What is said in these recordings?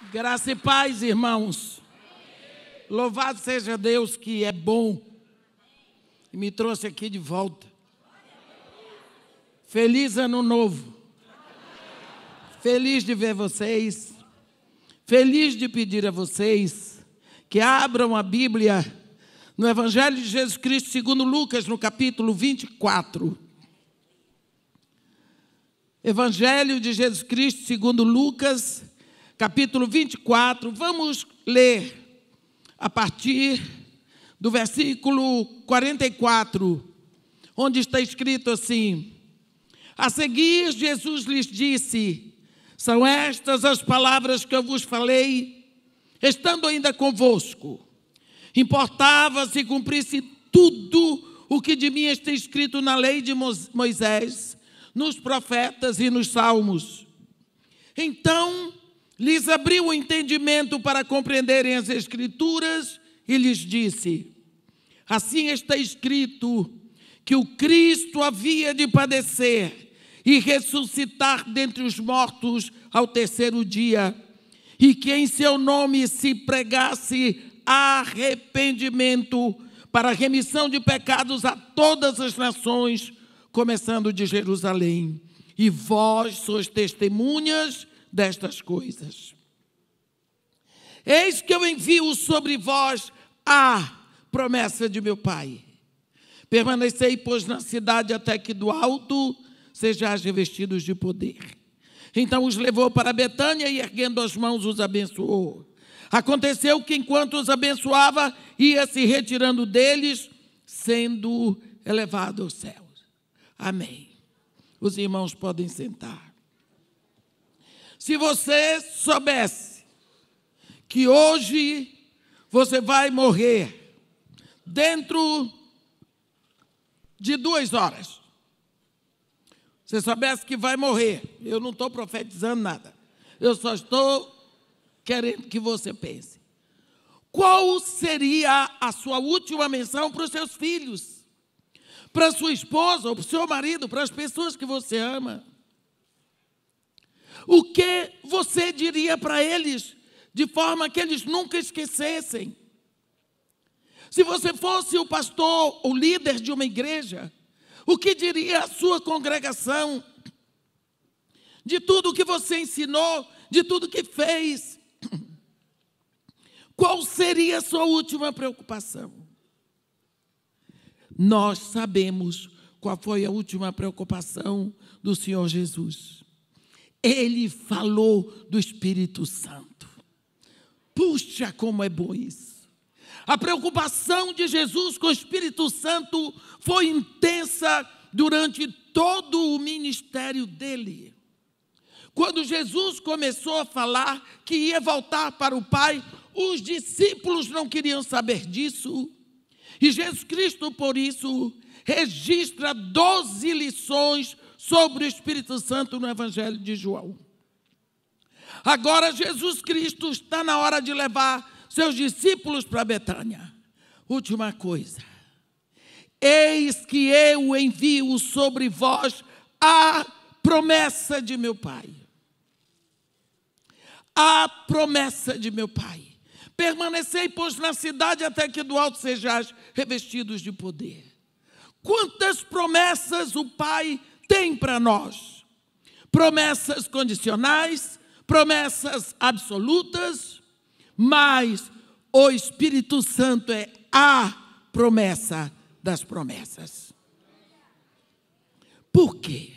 Graça e paz, irmãos. Louvado seja Deus que é bom e me trouxe aqui de volta. Feliz ano novo. Feliz de ver vocês. Feliz de pedir a vocês que abram a Bíblia no Evangelho de Jesus Cristo segundo Lucas, no capítulo 24. Evangelho de Jesus Cristo segundo Lucas, capítulo 24, vamos ler a partir do versículo 44, onde está escrito assim: a seguir, Jesus lhes disse: são estas as palavras que eu vos falei, estando ainda convosco. Importava se cumprisse tudo o que de mim está escrito na lei de Moisés, nos profetas e nos salmos. Então lhes abriu o entendimento para compreenderem as Escrituras e lhes disse: assim está escrito que o Cristo havia de padecer e ressuscitar dentre os mortos ao terceiro dia, e que em seu nome se pregasse arrependimento para a remissão de pecados a todas as nações, começando de Jerusalém. E vós sois testemunhas destas coisas. Eis que eu envio sobre vós a promessa de meu Pai. Permanecei, pois, na cidade até que do alto sejais revestidos de poder. Então os levou para Betânia e, erguendo as mãos, os abençoou. Aconteceu que, enquanto os abençoava, ia se retirando deles, sendo elevado aos céus. Amém. Os irmãos podem sentar. Se você soubesse que hoje você vai morrer dentro de 2 horas, você soubesse que vai morrer, eu não estou profetizando nada, eu só estou querendo que você pense. Qual seria a sua última menção para os seus filhos, para a sua esposa ou para o seu marido, para as pessoas que você ama? O que você diria para eles, de forma que eles nunca esquecessem? Se você fosse o pastor ou líder de uma igreja, o que diria a sua congregação? De tudo que você ensinou, de tudo que fez, qual seria a sua última preocupação? Nós sabemos qual foi a última preocupação do Senhor Jesus. Ele falou do Espírito Santo. Puxa, como é bom isso. A preocupação de Jesus com o Espírito Santo foi intensa durante todo o ministério dele. Quando Jesus começou a falar que ia voltar para o Pai, os discípulos não queriam saber disso. E Jesus Cristo, por isso, registra 12 lições sobre o Espírito Santo no Evangelho de João. Agora Jesus Cristo está na hora de levar seus discípulos para Betânia. Última coisa: eis que eu envio sobre vós a promessa de meu Pai. A promessa de meu Pai. Permanecei, pois, na cidade até que do alto sejais revestidos de poder. Quantas promessas o Pai tem para nós? Promessas condicionais, promessas absolutas, mas o Espírito Santo é a promessa das promessas. Por quê?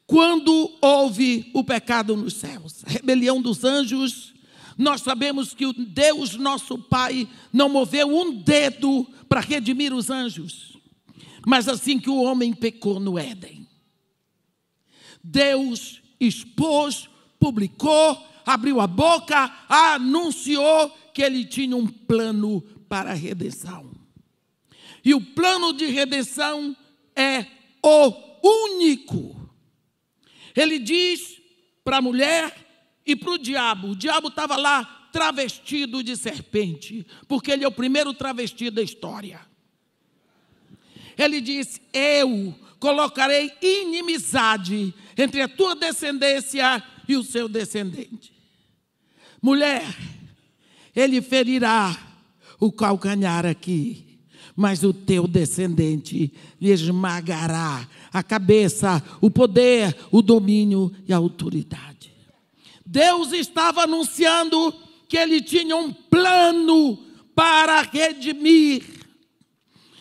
Quando houve o pecado nos céus, a rebelião dos anjos, nós sabemos que o Deus nosso Pai não moveu um dedo para redimir os anjos. Mas assim que o homem pecou no Éden, Deus expôs, publicou, abriu a boca, anunciou que ele tinha um plano para a redenção. E o plano de redenção é o único. Ele diz para a mulher e para o diabo estava lá travestido de serpente, porque ele é o primeiro travesti da história. Ele disse: eu colocarei inimizade entre a tua descendência e o seu descendente. Mulher, ele ferirá o calcanhar aqui, mas o teu descendente lhe esmagará a cabeça, o poder, o domínio e a autoridade. Deus estava anunciando que ele tinha um plano para redimir.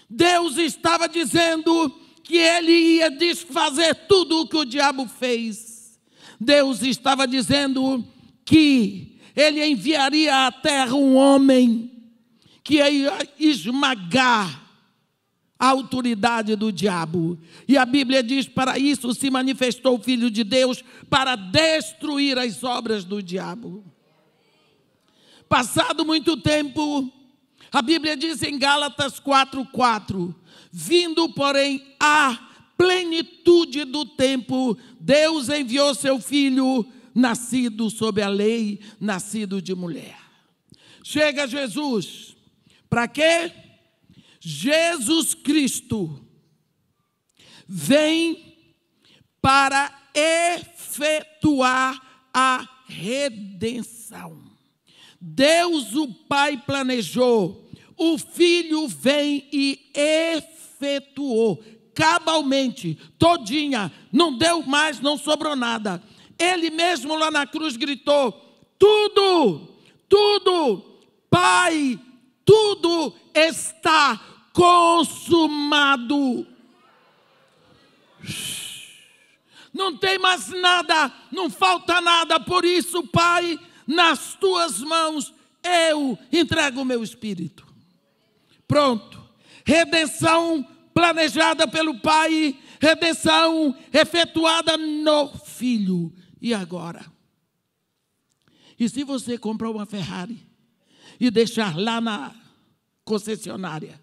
Deus estava dizendo que ele ia desfazer tudo o que o diabo fez. Deus estava dizendo que ele enviaria à terra um homem que ia esmagar a autoridade do diabo. E a Bíblia diz: para isso se manifestou o Filho de Deus, para destruir as obras do diabo. Passado muito tempo, a Bíblia diz em Gálatas 4:4, vindo, porém, a plenitude do tempo, Deus enviou seu Filho, nascido sob a lei, nascido de mulher. Chega Jesus. Para quê? Jesus Cristo vem para efetuar a redenção. Deus, o Pai, planejou, o Filho vem e efetuou, cabalmente, todinha, não deu mais, não sobrou nada. Ele mesmo lá na cruz gritou: tudo, Pai, tudo está consumado. Não tem mais nada, não falta nada, por isso, Pai, nas tuas mãos eu entrego o meu espírito. Pronto. Redenção planejada pelo Pai, redenção efetuada no Filho. E agora? E se você comprar uma Ferrari e deixar lá na concessionária,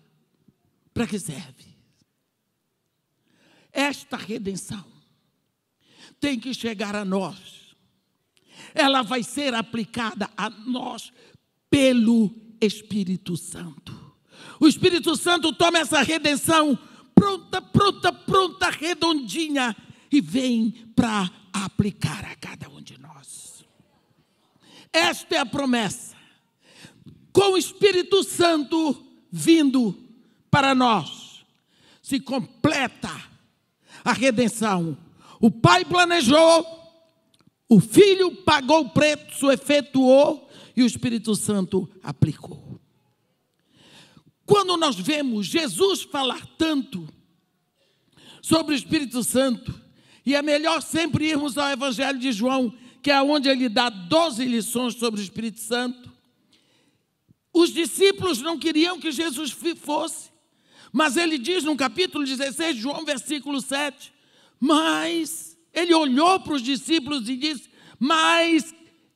para que serve? Esta redenção tem que chegar a nós. Ela vai ser aplicada a nós pelo Espírito Santo. O Espírito Santo toma essa redenção pronta, redondinha, e vem para aplicar a cada um de nós. Esta é a promessa. Com o Espírito Santo vindo para nós, se completa a redenção. O Pai planejou, o Filho pagou o preço, efetuou, e o Espírito Santo aplicou. Quando nós vemos Jesus falar tanto sobre o Espírito Santo, e é melhor sempre irmos ao Evangelho de João, que é onde ele dá 12 lições sobre o Espírito Santo. Os discípulos não queriam que Jesus fosse, mas ele diz no capítulo 16 de João, versículo 7, mas ele olhou para os discípulos e disse: mas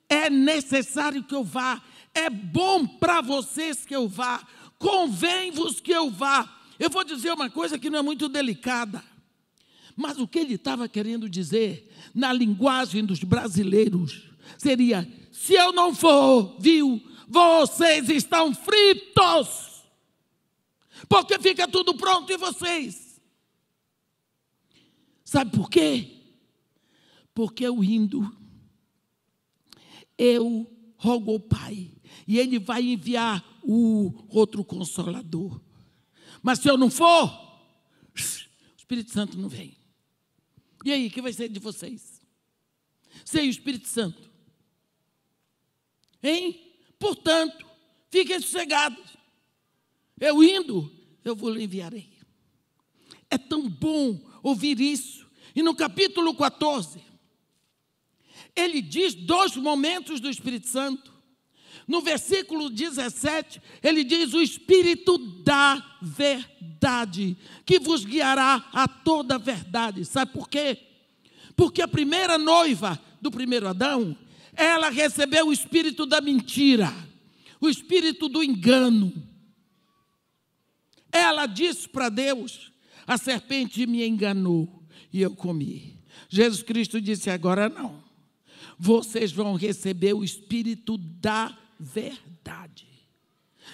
é necessário que eu vá, é bom para vocês que eu vá, convém-vos que eu vá. Eu vou dizer uma coisa que não é muito delicada, mas o que ele estava querendo dizer, na linguagem dos brasileiros, seria: se eu não for, vocês estão fritos, porque fica tudo pronto e vocês. Sabe por quê? Porque eu indo, eu rogo ao Pai, e Ele vai enviar o outro Consolador. Mas se eu não for, o Espírito Santo não vem. E aí, o que vai ser de vocês? Sem o Espírito Santo? Hein? Portanto, fiquem sossegados. Eu indo, eu vou lhe enviarei. É tão bom ouvir isso. E no capítulo 14, ele diz 2 momentos do Espírito Santo. No versículo 17, ele diz: o Espírito da verdade, que vos guiará a toda a verdade. Sabe por quê? Porque a primeira noiva do primeiro Adão, ela recebeu o espírito da mentira, o espírito do engano. Ela disse para Deus: a serpente me enganou e eu comi. Jesus Cristo disse: agora não. Vocês vão receber o Espírito da verdade,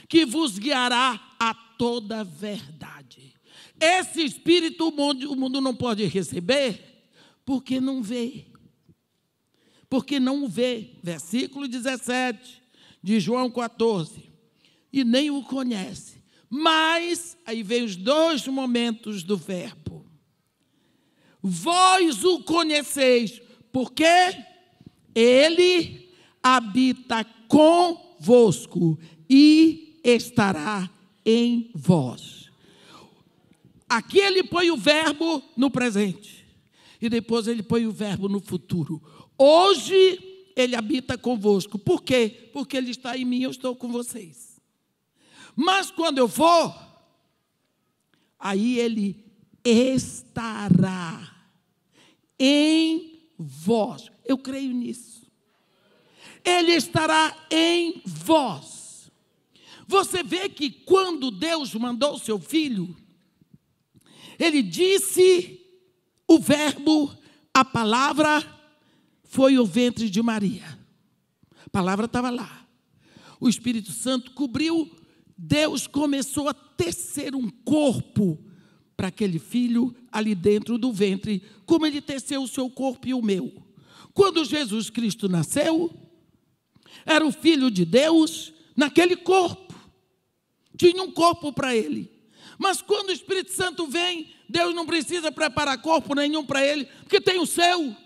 que vos guiará a toda a verdade. Esse Espírito o mundo não pode receber, porque não vê. porque não o vê. Versículo 17 de João 14. E nem o conhece. Mas, aí vem os dois momentos do verbo. Vós o conheceis, porque ele habita convosco e estará em vós. Aqui ele põe o verbo no presente. E depois ele põe o verbo no futuro. Hoje ele habita convosco. Por quê? Porque ele está em mim, eu estou com vocês. Mas quando eu for, aí ele estará em vós. Eu creio nisso. Ele estará em vós. Você vê que quando Deus mandou o seu filho, ele disse o verbo, a palavra foi o ventre de Maria. A palavra estava lá. O Espírito Santo cobriu. Deus começou a tecer um corpo para aquele filho ali dentro do ventre, como ele teceu o seu corpo e o meu. Quando Jesus Cristo nasceu, era o Filho de Deus naquele corpo. Tinha um corpo para ele. Mas quando o Espírito Santo vem, Deus não precisa preparar corpo nenhum para ele, porque tem o seu,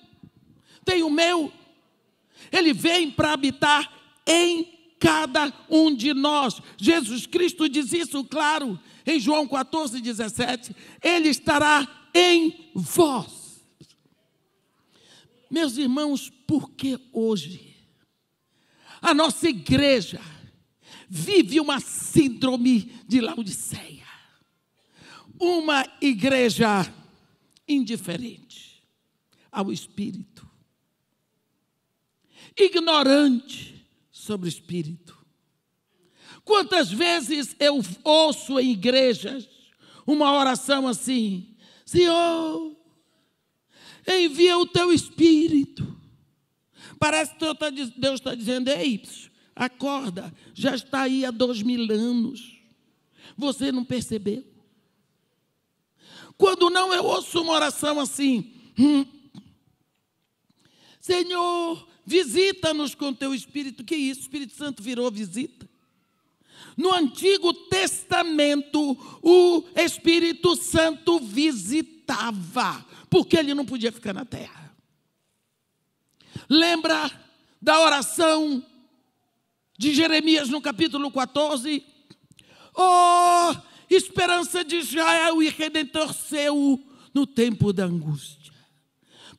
tem o meu. Ele vem para habitar em cada um de nós. Jesus Cristo diz isso claro em João 14, 17. Ele estará em vós. Meus irmãos, por que hoje a nossa igreja vive uma síndrome de Laodiceia? Uma igreja indiferente ao Espírito, ignorante sobre o Espírito. Quantas vezes eu ouço em igrejas uma oração assim: Senhor, envia o teu Espírito. Parece que Deus está dizendo: ei, acorda, já está aí há 2000 anos. Você não percebeu? Quando não, eu ouço uma oração assim: Senhor, visita-nos com teu Espírito. Que isso? O Espírito Santo virou visita. No Antigo Testamento, o Espírito Santo visitava, porque ele não podia ficar na terra. Lembra da oração de Jeremias no capítulo 14? Oh, esperança de Israel e redentor seu no tempo da angústia.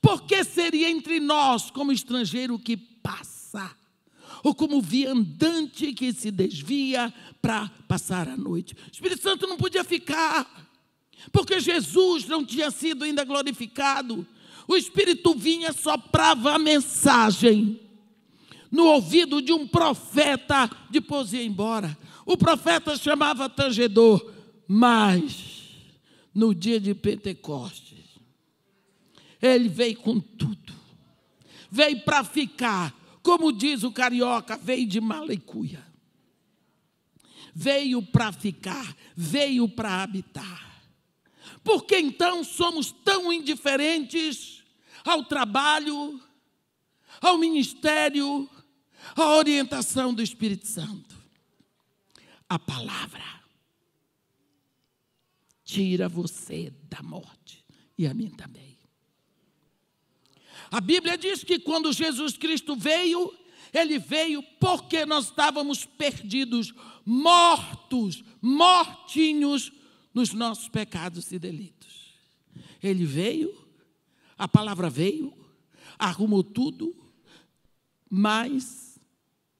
Por que seria entre nós como estrangeiro que passa, ou como viandante que se desvia para passar a noite? O Espírito Santo não podia ficar, porque Jesus não tinha sido ainda glorificado. O Espírito vinha, soprava a mensagem no ouvido de um profeta, depois ia embora. O profeta chamava tangedor, mas no dia de Pentecostes, ele veio com tudo. Veio para ficar, como diz o carioca, veio de malicuia. Veio para ficar, veio para habitar. Por que então somos tão indiferentes ao trabalho, ao ministério, à orientação do Espírito Santo? A palavra tira você da morte e a mim também. A Bíblia diz que quando Jesus Cristo veio, ele veio porque nós estávamos perdidos, mortos, mortinhos nos nossos pecados e delitos. Ele veio, a palavra veio, arrumou tudo, mas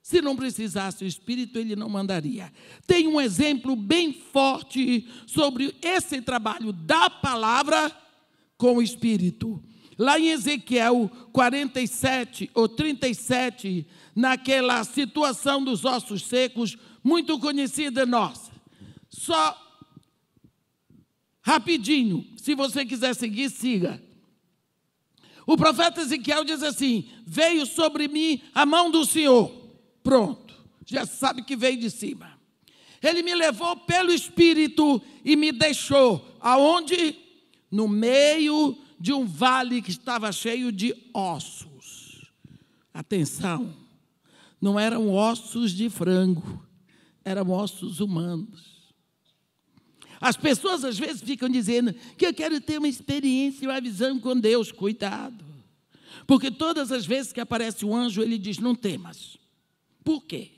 se não precisasse o Espírito, ele não mandaria. Tem um exemplo bem forte sobre esse trabalho da palavra com o Espírito. Lá em Ezequiel 47 ou 37, naquela situação dos ossos secos, muito conhecida nossa. Só rapidinho, se você quiser seguir, siga. O profeta Ezequiel diz assim: veio sobre mim a mão do Senhor. Pronto, já sabe que veio de cima. Ele me levou pelo Espírito e me deixou, aonde? No meio de um vale que estava cheio de ossos. Atenção, não eram ossos de frango, eram ossos humanos. As pessoas às vezes ficam dizendo que eu quero ter uma experiência e uma visão com Deus. Cuidado, porque todas as vezes que aparece um anjo, ele diz, não temas. Por quê?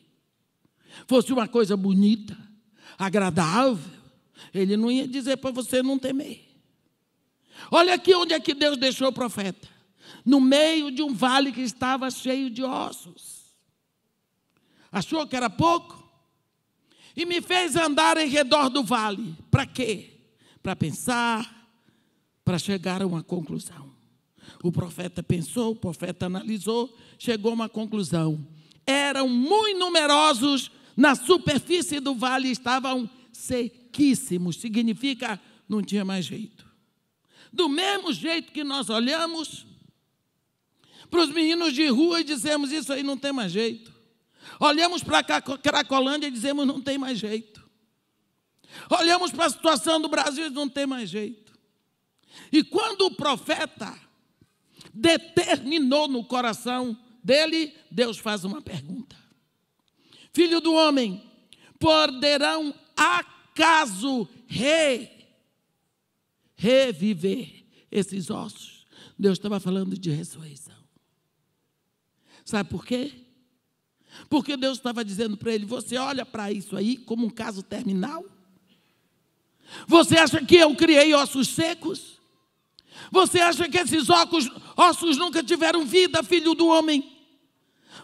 Fosse uma coisa bonita, agradável, ele não ia dizer para você não temer. Olha aqui onde é que Deus deixou o profeta. No meio de um vale que estava cheio de ossos. Achou que era pouco? E me fez andar em redor do vale. Para quê? Para pensar, para chegar a uma conclusão. O profeta pensou, o profeta analisou, chegou a uma conclusão. Eram muito numerosos na superfície do vale, estavam sequíssimos. Significa, não tinha mais jeito. Do mesmo jeito que nós olhamos para os meninos de rua e dizemos, isso aí não tem mais jeito. Olhamos para a Cracolândia e dizemos, não tem mais jeito. Olhamos para a situação do Brasil e não tem mais jeito. E quando o profeta determinou no coração dele, Deus faz uma pergunta. Filho do homem, poderão acaso reviver esses ossos? Deus estava falando de ressurreição. Sabe por quê? Porque Deus estava dizendo para ele, você olha para isso aí como um caso terminal? Você acha que eu criei ossos secos? Você acha que esses ossos nunca tiveram vida, filho do homem?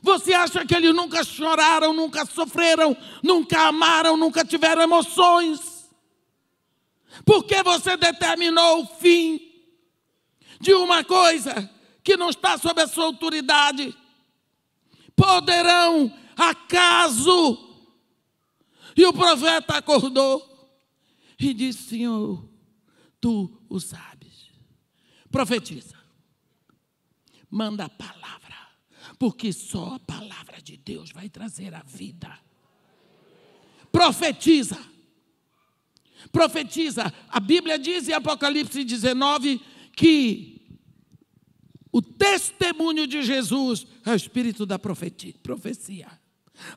Você acha que eles nunca choraram, nunca sofreram, nunca amaram, nunca tiveram emoções? Por que você determinou o fim de uma coisa que não está sob a sua autoridade? Poderão, acaso? E o profeta acordou e disse, Senhor, tu o sabes. Profetiza. Manda a palavra, porque só a palavra de Deus vai trazer a vida. Profetiza. Profetiza. A Bíblia diz em Apocalipse 19 que o testemunho de Jesus é o espírito da profecia.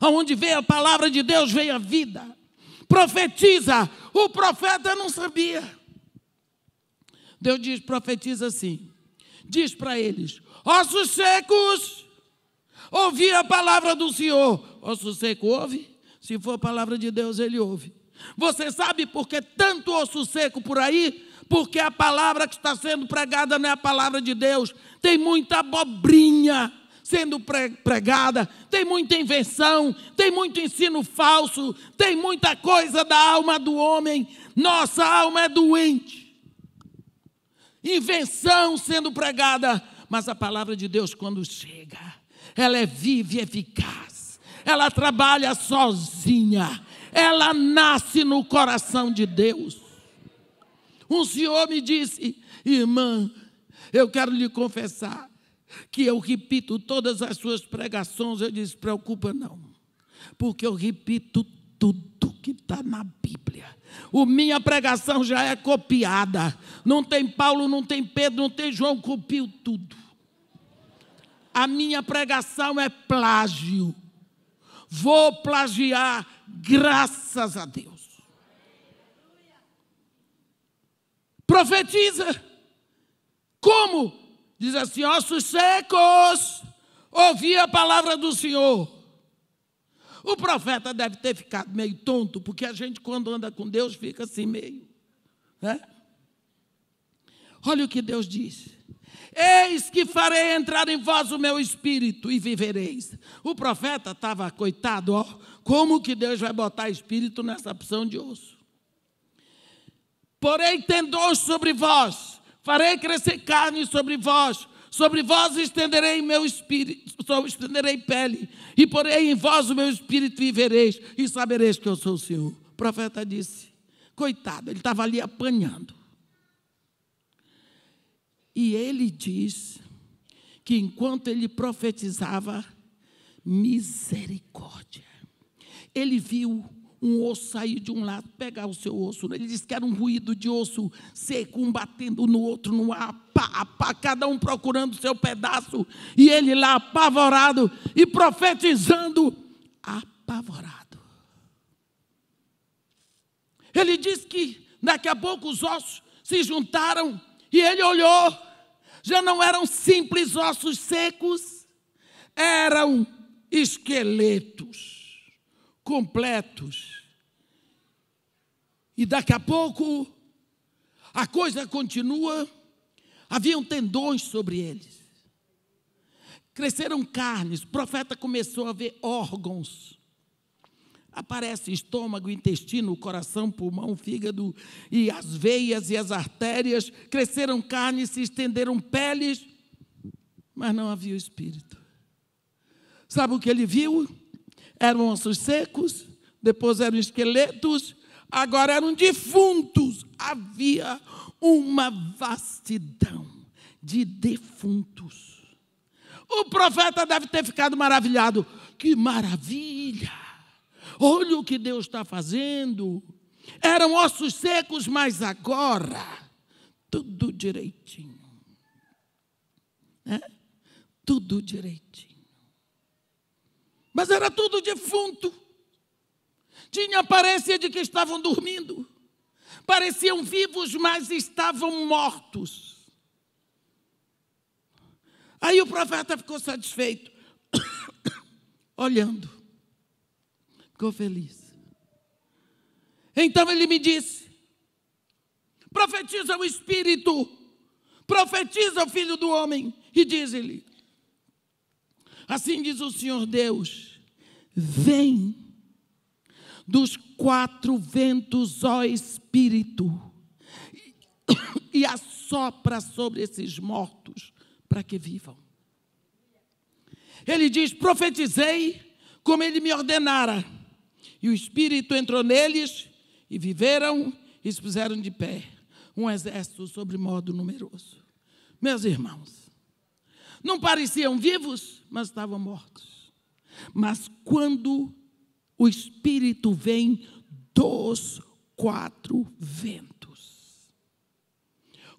Onde vem a palavra de Deus, vem a vida. Profetiza. O profeta não sabia. Deus diz, profetiza assim. Diz para eles, ossos secos, ouvi a palavra do Senhor. Osso seco ouve? Se for a palavra de Deus, ele ouve. Você sabe por que tanto osso seco por aí? Porque a palavra que está sendo pregada não é a palavra de Deus. Tem muita abobrinha sendo pregada, tem muita invenção, tem muito ensino falso, tem muita coisa da alma do homem. Nossa alma é doente. Invenção sendo pregada, mas a palavra de Deus, quando chega, ela é viva e eficaz. Ela trabalha sozinha. Ela nasce no coração de Deus. Um senhor me disse, irmã, eu quero lhe confessar que eu repito todas as suas pregações. Eu disse, preocupa não, porque eu repito tudo que está na Bíblia. Minha pregação já é copiada. Não tem Paulo, não tem Pedro, não tem João, copio tudo. A minha pregação é plágio. Vou plagiar, graças a Deus. Profetiza. Como? Diz assim, ossos secos, ouvi a palavra do Senhor. O profeta deve ter ficado meio tonto, porque a gente quando anda com Deus fica assim meio, né? Olha o que Deus diz. Eis que farei entrar em vós o meu espírito e vivereis. O profeta estava, coitado, ó, como que Deus vai botar espírito nessa porção de osso? Porém tendões sobre vós, farei crescer carne sobre vós estenderei meu espírito, estenderei pele, e porei em vós o meu espírito e vivereis, e sabereis que eu sou o Senhor. O profeta disse, coitado, ele estava ali apanhando. E ele diz que enquanto ele profetizava, misericórdia, ele viu um osso sair de um lado, pegar o seu osso. Ele disse que era um ruído de osso seco, um batendo no outro, no ar, pá, pá, cada um procurando o seu pedaço, e ele lá apavorado e profetizando, apavorado. Ele disse que daqui a pouco os ossos se juntaram e ele olhou, já não eram simples ossos secos, eram esqueletos completos. E daqui a pouco a coisa continua, haviam tendões sobre eles, cresceram carnes, o profeta começou a ver órgãos, aparece estômago, intestino, coração, pulmão, fígado, e as veias e as artérias, cresceram carnes, se estenderam peles, mas não havia o espírito. Sabe o que ele viu? Eram ossos secos, depois eram esqueletos, agora eram defuntos. Havia uma vastidão de defuntos. O profeta deve ter ficado maravilhado. Que maravilha! Olha o que Deus está fazendo. Eram ossos secos, mas agora, tudo direitinho. Tudo direitinho. Mas era tudo defunto. Tinha aparência de que estavam dormindo. Pareciam vivos, mas estavam mortos. Aí o profeta ficou satisfeito. Olhando. Ficou feliz. Então ele me disse: profetiza o Espírito, profetiza o Filho do Homem, e diz-lhe: assim diz o Senhor Deus, vem dos 4 ventos, ó Espírito, e assopra sobre esses mortos, para que vivam. Ele diz: profetizei como ele me ordenara, e o Espírito entrou neles, e viveram, e se puseram de pé, um exército sobre modo numeroso. Meus irmãos, não pareciam vivos, mas estavam mortos. Mas quando o Espírito vem dos 4 ventos.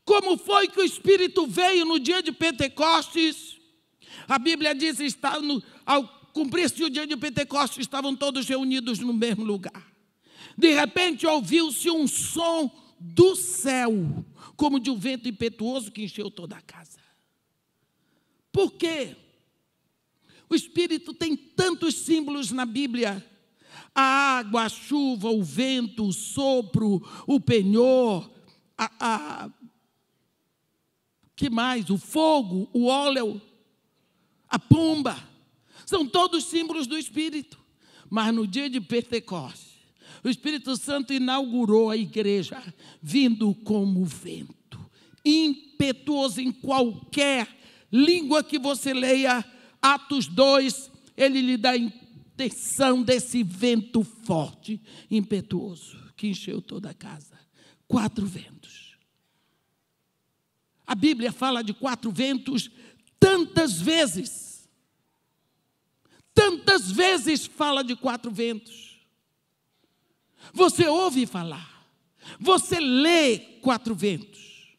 Como foi que o Espírito veio no dia de Pentecostes? A Bíblia diz que ao cumprir-se o dia de Pentecostes, estavam todos reunidos no mesmo lugar. De repente, ouviu-se um som do céu, como de um vento impetuoso que encheu toda a casa. Por quê? O Espírito tem tantos símbolos na Bíblia. A água, a chuva, o vento, o sopro, o penhor, que mais? O fogo, o óleo, a pomba. São todos símbolos do Espírito. Mas no dia de Pentecostes, o Espírito Santo inaugurou a igreja, vindo como vento, impetuoso em qualquer língua que você leia. Atos 2, ele lhe dá a intenção desse vento forte, impetuoso, que encheu toda a casa. 4 ventos. A Bíblia fala de 4 ventos tantas vezes. Tantas vezes fala de 4 ventos. Você ouve falar. Você lê 4 ventos.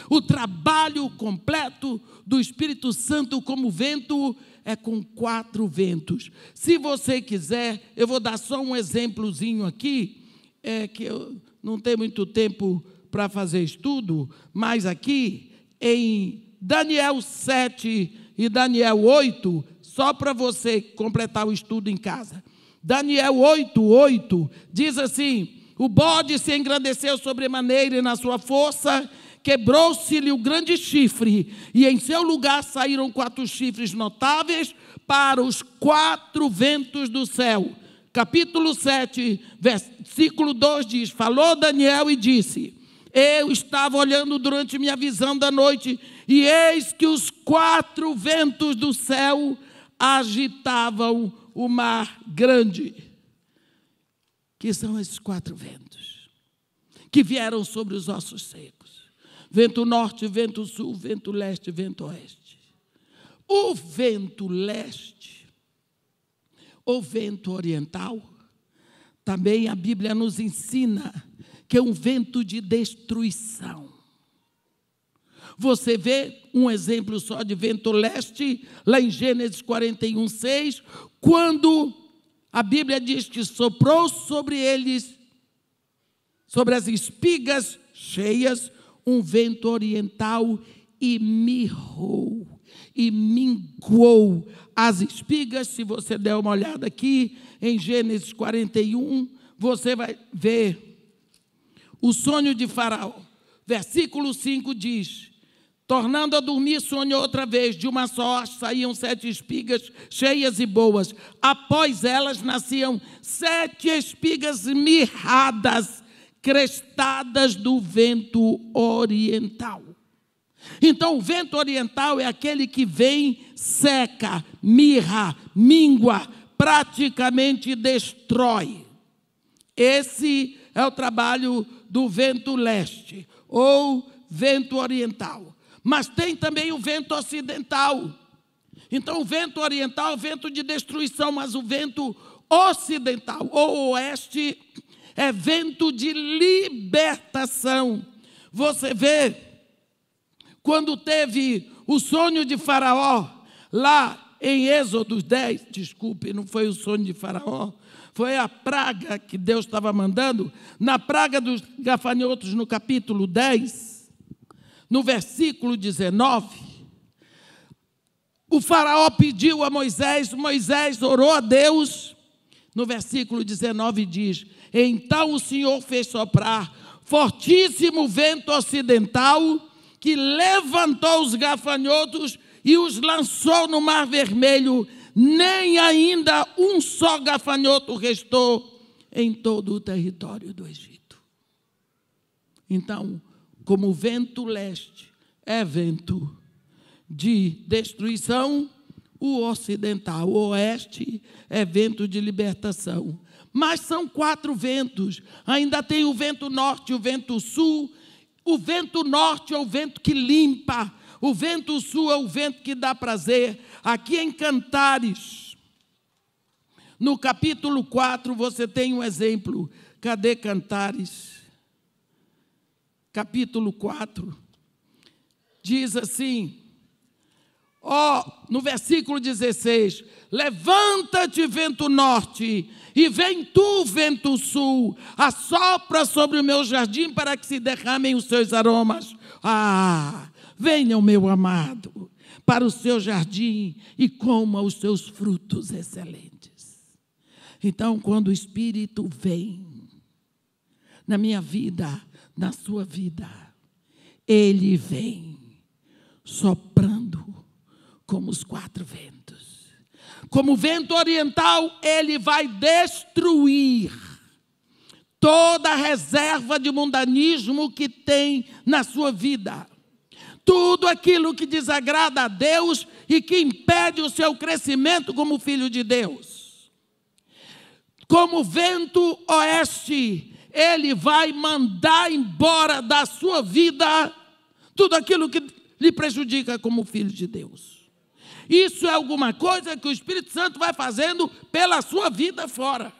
O trabalho completo do Espírito Santo como vento é com 4 ventos. Se você quiser, eu vou dar só um exemplozinho aqui, que eu não tenho muito tempo para fazer estudo, mas aqui em Daniel 7 e Daniel 8, só para você completar o estudo em casa. Daniel 8:8 diz assim: o bode se engrandeceu sobremaneira e na sua força quebrou-se-lhe o grande chifre, e em seu lugar saíram 4 chifres notáveis para os 4 ventos do céu. Capítulo 7, versículo 2 diz: falou Daniel e disse: eu estava olhando durante minha visão da noite, e eis que os 4 ventos do céu agitavam o mar grande. Que são esses 4 ventos que vieram sobre os ossos secos? Vento norte, vento sul, vento leste, vento oeste. O vento leste, ou vento oriental, também a Bíblia nos ensina que é um vento de destruição. Você vê um exemplo só de vento leste, lá em Gênesis 41:6, quando a Bíblia diz que soprou sobre eles, sobre as espigas cheias, um vento oriental e mirrou, e minguou as espigas. Se você der uma olhada aqui, em Gênesis 41, você vai ver o sonho de Faraó. Versículo 5 diz: tornando a dormir, sonhou outra vez, de uma só haste saíam 7 espigas cheias e boas. Após elas nasciam 7 espigas mirradas, crestadas do vento oriental. Então, o vento oriental é aquele que vem, seca, mirra, míngua, praticamente destrói. Esse é o trabalho do vento leste, ou vento oriental. Mas tem também o vento ocidental. Então, o vento oriental é o vento de destruição, mas o vento ocidental, ou oeste, é vento de libertação. Você vê, quando teve o sonho de Faraó, lá em Êxodo 10, desculpe, não foi o sonho de Faraó, foi a praga que Deus estava mandando, na praga dos gafanhotos, no capítulo 10, no versículo 19, o Faraó pediu a Moisés, Moisés orou a Deus, no versículo 19 diz: então o Senhor fez soprar fortíssimo vento ocidental, que levantou os gafanhotos e os lançou no Mar Vermelho, nem ainda um só gafanhoto restou em todo o território do Egito. Então, como o vento leste é vento de destruição, o ocidental, o oeste, é vento de libertação. Mas são 4 ventos. Ainda tem o vento norte, o vento sul. O vento norte é o vento que limpa. O vento sul é o vento que dá prazer. Aqui em Cantares, no capítulo 4, você tem um exemplo. Cadê Cantares? Capítulo 4. Diz assim, no versículo 16: levanta-te, vento norte, e vem tu, vento sul, assopra sobre o meu jardim para que se derramem os seus aromas. Venha o meu amado para o seu jardim e coma os seus frutos excelentes. Então, quando o Espírito vem na minha vida, na sua vida, ele vem soprando como os 4 ventos. Como o vento oriental, ele vai destruir toda a reserva de mundanismo que tem na sua vida. Tudo aquilo que desagrada a Deus e que impede o seu crescimento como filho de Deus. Como vento oeste, ele vai mandar embora da sua vida tudo aquilo que lhe prejudica como filho de Deus. Isso é alguma coisa que o Espírito Santo vai fazendo pela sua vida fora.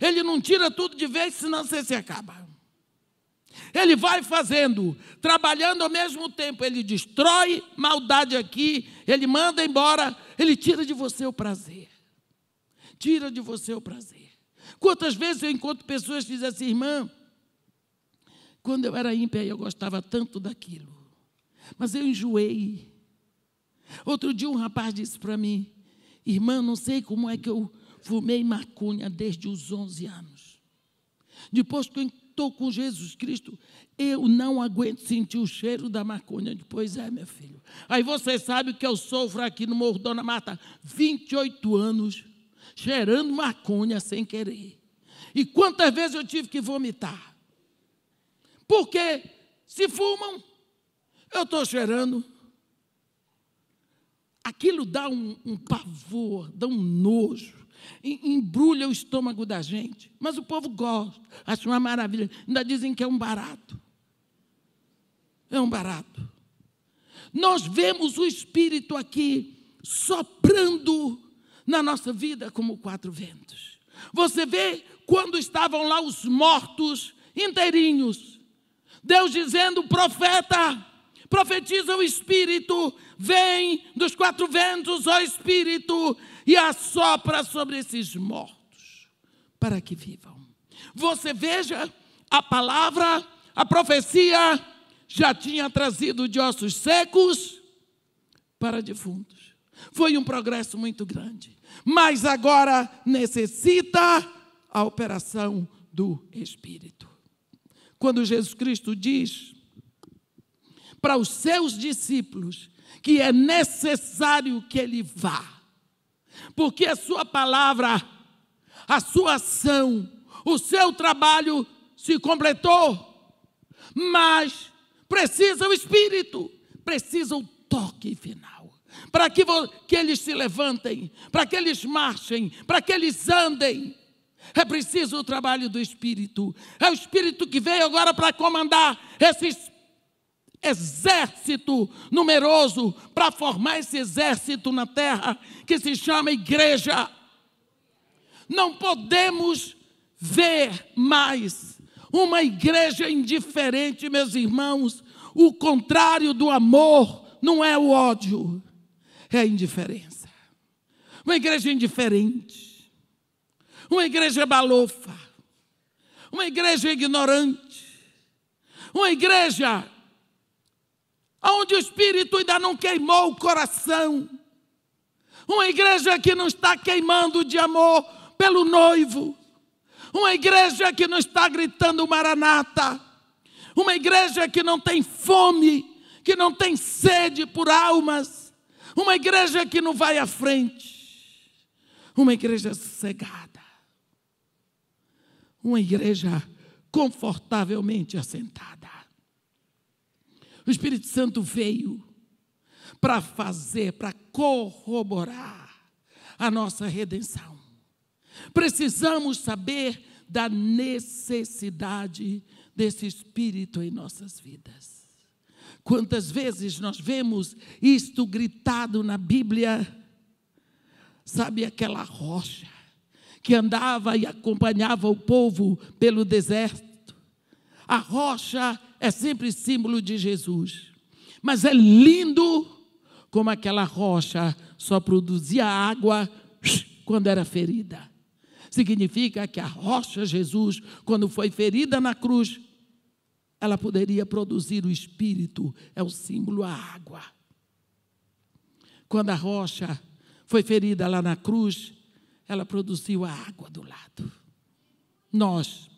Ele não tira tudo de vez, senão você se acaba. Ele vai fazendo, trabalhando ao mesmo tempo. Ele destrói maldade aqui, ele manda embora, ele tira de você o prazer. Tira de você o prazer. Quantas vezes eu encontro pessoas que dizem assim: irmã, quando eu era ímpia eu gostava tanto daquilo, mas eu enjoei. Outro dia um rapaz disse para mim: irmã, não sei como é que eu fumei maconha desde os 11 anos. Depois que eu estou com Jesus Cristo, eu não aguento sentir o cheiro da maconha. Pois é, meu filho. Aí você sabe que eu sofro aqui no Morro Dona Marta 28 anos, cheirando maconha sem querer. E quantas vezes eu tive que vomitar? Porque se fumam, eu estou cheirando. Aquilo dá um pavor, dá um nojo, embrulha o estômago da gente. Mas o povo gosta, acha uma maravilha. Ainda dizem que é um barato. É um barato. Nós vemos o Espírito aqui soprando na nossa vida como 4 ventos. Você vê quando estavam lá os mortos inteirinhos, Deus dizendo: profeta, profetiza o Espírito, vem dos quatro ventos, ó Espírito, e assopra sobre esses mortos, para que vivam. Você veja, a palavra, a profecia, já tinha trazido de ossos secos para defuntos. Foi um progresso muito grande, mas agora necessita a operação do Espírito. Quando Jesus Cristo diz para os seus discípulos que é necessário que ele vá, porque a sua palavra, a sua ação, o seu trabalho se completou, mas precisa o Espírito, precisa o toque final, para que eles se levantem, para que eles marchem, para que eles andem. É preciso o trabalho do Espírito. É o Espírito que veio agora para comandar esse exército numeroso, para formar esse exército na terra que se chama igreja. Não podemos ver mais uma igreja indiferente, meus irmãos. O contrário do amor não é o ódio, é a indiferença. Uma igreja indiferente, uma igreja balofa, uma igreja ignorante, uma igreja onde o Espírito ainda não queimou o coração, uma igreja que não está queimando de amor pelo noivo, uma igreja que não está gritando Maranata, uma igreja que não tem fome, que não tem sede por almas, uma igreja que não vai à frente, uma igreja sossegada, uma igreja confortavelmente assentada. O Espírito Santo veio para fazer, para corroborar a nossa redenção. Precisamos saber da necessidade desse Espírito em nossas vidas. Quantas vezes nós vemos isto gritado na Bíblia? Sabe aquela rocha que andava e acompanhava o povo pelo deserto? A rocha é sempre símbolo de Jesus. Mas é lindo como aquela rocha só produzia água quando era ferida. Significa que a rocha Jesus, quando foi ferida na cruz, ela poderia produzir o Espírito, é o símbolo, a água. Quando a rocha foi ferida lá na cruz, ela produziu a água do lado. Nós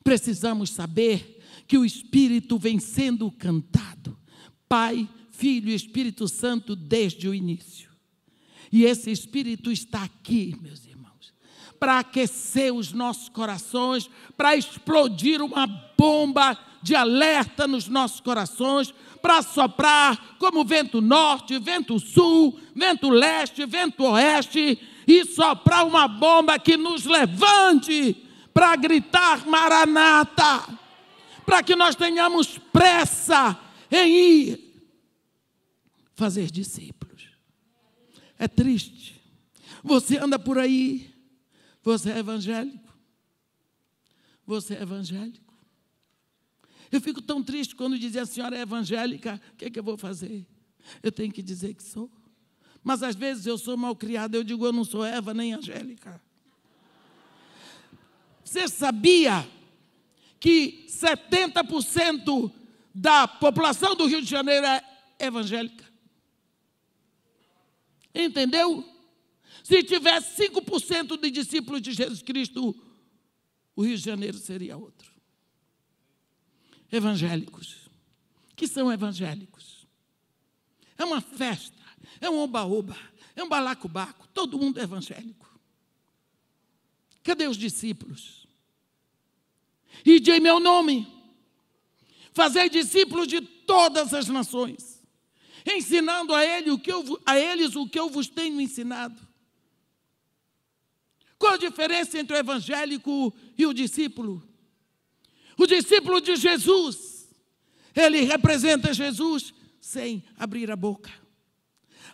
precisamos saber que o Espírito vem sendo cantado, Pai, Filho e Espírito Santo, desde o início. E esse Espírito está aqui, meus irmãos, para aquecer os nossos corações, para explodir uma bomba de alerta nos nossos corações, para soprar como vento norte, vento sul, vento leste, vento oeste, e soprar uma bomba que nos levante para gritar Maranata, para que nós tenhamos pressa em ir fazer discípulos. É triste. Você anda por aí, você é evangélico. Você é evangélico. Eu fico tão triste quando dizem: a senhora é evangélica, o que é que eu vou fazer? Eu tenho que dizer que sou. Mas às vezes eu sou mal criada, eu digo: eu não sou Eva nem Angélica. Você sabia que 70% da população do Rio de Janeiro é evangélica? Entendeu? Se tivesse 5% de discípulos de Jesus Cristo, o Rio de Janeiro seria outro. Evangélicos. Que são evangélicos? É uma festa, é um oba-oba, é um balacobaco, todo mundo é evangélico. Cadê os discípulos? Ide em meu nome, fazei discípulos de todas as nações, ensinando a eles o que eu vos tenho ensinado. Qual a diferença entre o evangélico e o discípulo? O discípulo de Jesus, ele representa Jesus sem abrir a boca.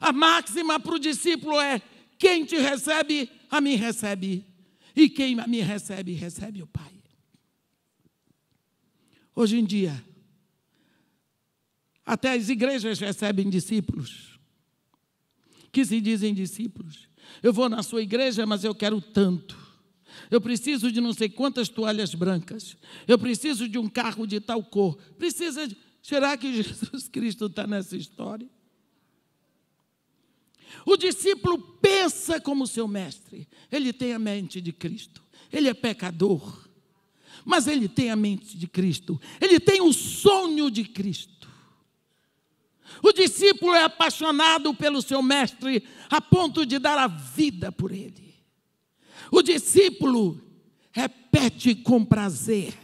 A máxima para o discípulo é: quem te recebe, a mim recebe. E quem a mim recebe, recebe o Pai. Hoje em dia, até as igrejas recebem discípulos, que se dizem discípulos. Eu vou na sua igreja, mas eu quero tanto. Eu preciso de não sei quantas toalhas brancas. Eu preciso de um carro de tal cor. Será que Jesus Cristo está nessa história? O discípulo pensa como seu mestre. Ele tem a mente de Cristo. Ele é pecador, mas ele tem a mente de Cristo. Ele tem o sonho de Cristo. O discípulo é apaixonado pelo seu mestre a ponto de dar a vida por ele. O discípulo repete com prazer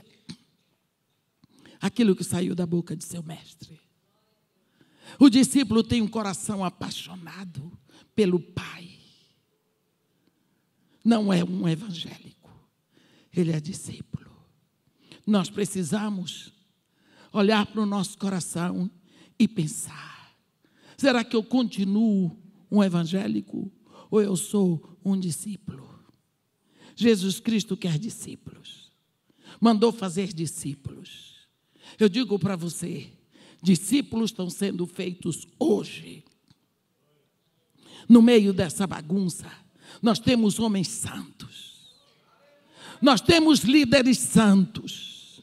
aquilo que saiu da boca de seu mestre. O discípulo tem um coração apaixonado pelo Pai. Não é um evangélico, ele é discípulo. Nós precisamos olhar para o nosso coração e pensar: será que eu continuo um evangélico ou eu sou um discípulo? Jesus Cristo quer discípulos, mandou fazer discípulos. Eu digo para você, discípulos estão sendo feitos hoje. No meio dessa bagunça, nós temos homens santos, nós temos líderes santos,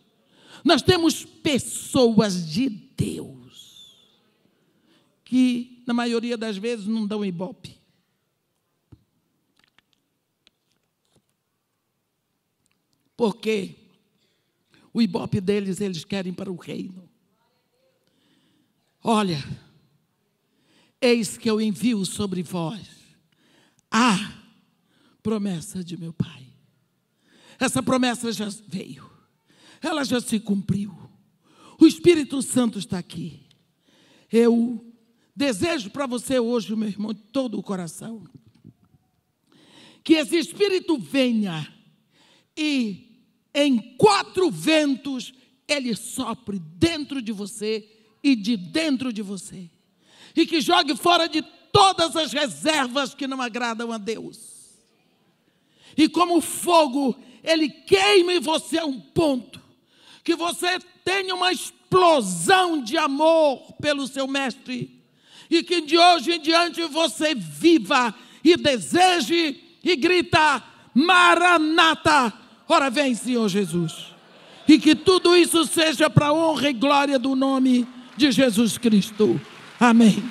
nós temos pessoas de Deus, que na maioria das vezes não dão ibope. Porque o ibope deles, eles querem para o reino. Olha, eis que eu envio sobre vós a promessa de meu Pai. Essa promessa já veio, ela já se cumpriu. O Espírito Santo está aqui. Eu desejo para você hoje, meu irmão, de todo o coração, que esse Espírito venha e em 4 ventos ele sopre dentro de você e de dentro de você, e que jogue fora de todas as reservas que não agradam a Deus, e como fogo ele queime você a um ponto que você tenha uma explosão de amor pelo seu mestre, e que de hoje em diante você viva e deseje e grita: Maranata, ora vem, Senhor Jesus. E que tudo isso seja para a honra e glória do nome de Jesus Cristo. Amém.